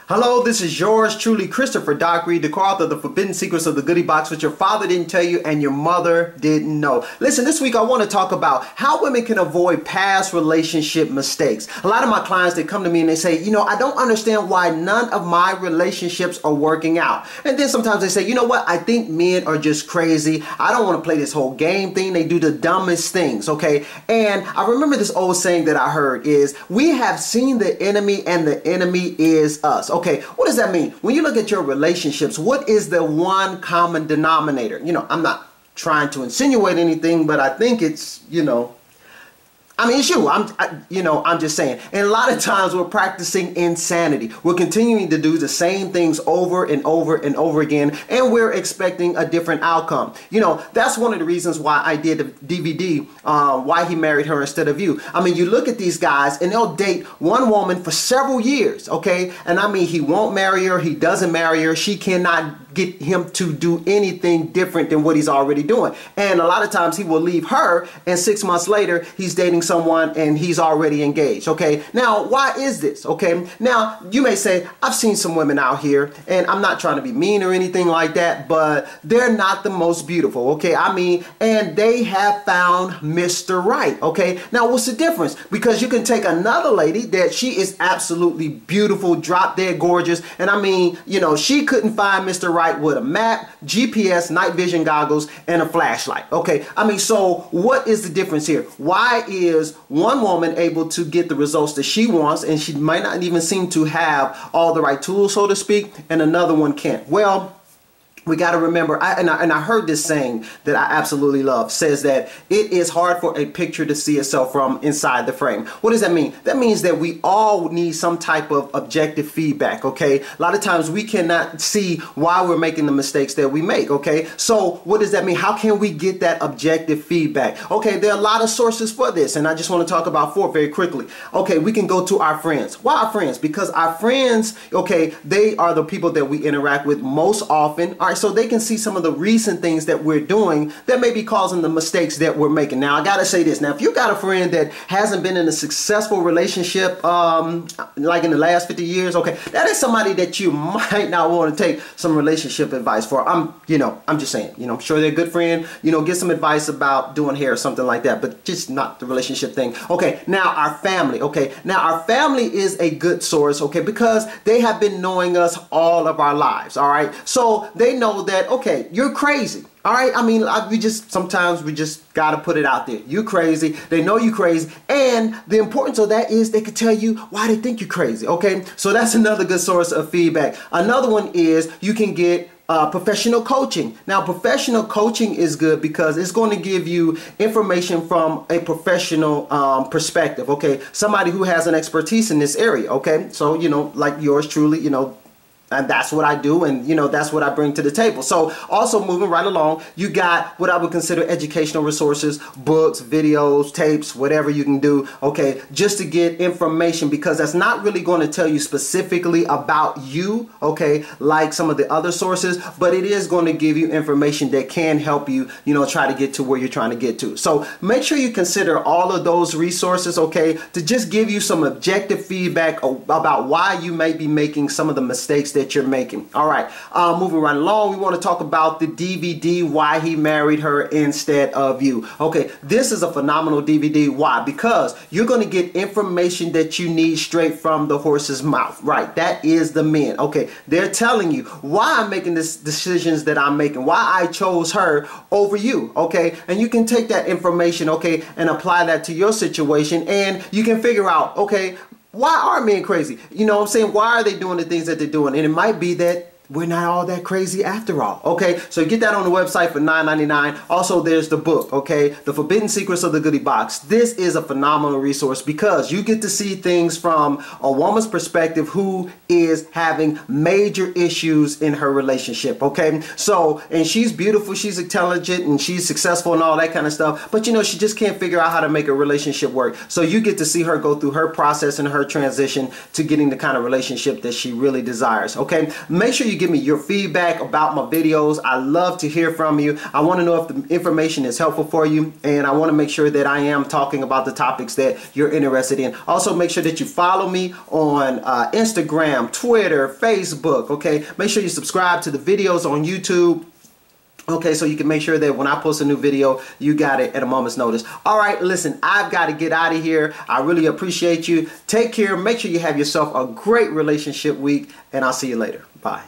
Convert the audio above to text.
Hello, this is yours truly, Christopher Doc Reed, the co-author of The Forbidden Secrets of the Goodie Box, which your father didn't tell you and your mother didn't know. Listen, this week I want to talk about how women can avoid past relationship mistakes. A lot of my clients, they come to me and they say, I don't understand why none of my relationships are working out. And then sometimes they say, you know what, I think men are just crazy. I don't want to play this whole game thing. They do the dumbest things, okay? And I remember this old saying that I heard is, we have seen the enemy and the enemy is us. Okay, what does that mean? When you look at your relationships, what is the one common denominator? I'm not trying to insinuate anything, but I think it's, it's you. I'm just saying. And a lot of times we're practicing insanity. We're continuing to do the same things over and over and over again, and we're expecting a different outcome. That's one of the reasons why I did the DVD, Why He Married Her Instead of You. You look at these guys and they'll date one woman for several years, okay? And he won't marry her. He doesn't marry her. She cannot get him to do anything different than what he's already doing. And a lot of times he will leave her, and 6 months later he's dating someone and he's already engaged. Okay, now why is this? Okay, now you may say, I've seen some women out here, and I'm not trying to be mean or anything like that, but they're not the most beautiful. Okay, and they have found Mr. Right. Okay, now what's the difference? Because you can take another lady that she is absolutely beautiful, drop dead gorgeous, and she couldn't find Mr. Right with a map, GPS, night vision goggles, and a flashlight. Okay, so what is the difference here? Why is one woman able to get the results that she wants, and she might not even seem to have all the right tools, so to speak, and another one can't? Well, we got to remember, I heard this saying that I absolutely love, says that it is hard for a picture to see itself from inside the frame. What does that mean? That means that we all need some type of objective feedback, okay? A lot of times we cannot see why we're making the mistakes that we make, okay? So what does that mean? How can we get that objective feedback? Okay, there are a lot of sources for this, and I just want to talk about 4 very quickly. Okay, we can go to our friends. Why our friends? Because our friends, okay, they are the people that we interact with most often. All right, so they can see some of the recent things that we're doing that may be causing the mistakes that we're making. Now, I gotta say this. Now, if you got a friend that hasn't been in a successful relationship, like in the last 50 years, okay, that is somebody that you might not want to take some relationship advice for. I'm just saying, I'm sure they're a good friend, get some advice about doing hair or something like that, but just not the relationship thing. Okay, now our family, okay, now our family is a good source, okay, because they have been knowing us all of our lives, all right? So they know that, okay, you're crazy. All right, sometimes we just got to put it out there. You're crazy. They know you're crazy. And the importance of that is they could tell you why they think you're crazy. Okay, so that's another good source of feedback. Another one is you can get professional coaching. Now, professional coaching is good because it's going to give you information from a professional perspective. Okay, somebody who has an expertise in this area. Okay, so, like yours truly, and that's what I do, and that's what I bring to the table. So also moving right along, you got what I would consider educational resources, books, videos, tapes, whatever you can do, okay, just to get information, because that's not really going to tell you specifically about you, okay, like some of the other sources, but it is going to give you information that can help you, try to get to where you're trying to get to. So make sure you consider all of those resources, okay, to just give you some objective feedback about why you may be making some of the mistakes that you're making. All right, moving right along, we want to talk about the DVD, Why He Married Her Instead of You. Okay, this is a phenomenal DVD. Why? Because you're going to get information that you need straight from the horse's mouth. Right, that is the men. Okay, they're telling you why I'm making these decisions that I'm making, why I chose her over you. Okay, and you can take that information, okay, and apply that to your situation, and you can figure out, okay, why are men crazy? Why are they doing the things that they're doing? And it might be that we're not all that crazy after all. Okay, so get that on the website for $9.99. Also, there's the book, okay, The Forbidden Secrets of the Goodie Box. This is a phenomenal resource because you get to see things from a woman's perspective who is having major issues in her relationship, okay? So, and she's beautiful, she's intelligent, and she's successful and all that kind of stuff, but she just can't figure out how to make a relationship work. So you get to see her go through her process and her transition to getting the kind of relationship that she really desires, okay? Make sure you you give me your feedback about my videos. I love to hear from you. I want to know if the information is helpful for you, and I want to make sure that I am talking about the topics that you're interested in. Also, make sure that you follow me on Instagram, Twitter, Facebook, okay? Make sure you subscribe to the videos on YouTube. Okay, so you can make sure that when I post a new video, you got it at a moment's notice. All right, listen, I've got to get out of here. I really appreciate you. Take care. Make sure you have yourself a great relationship week, and I'll see you later. Bye.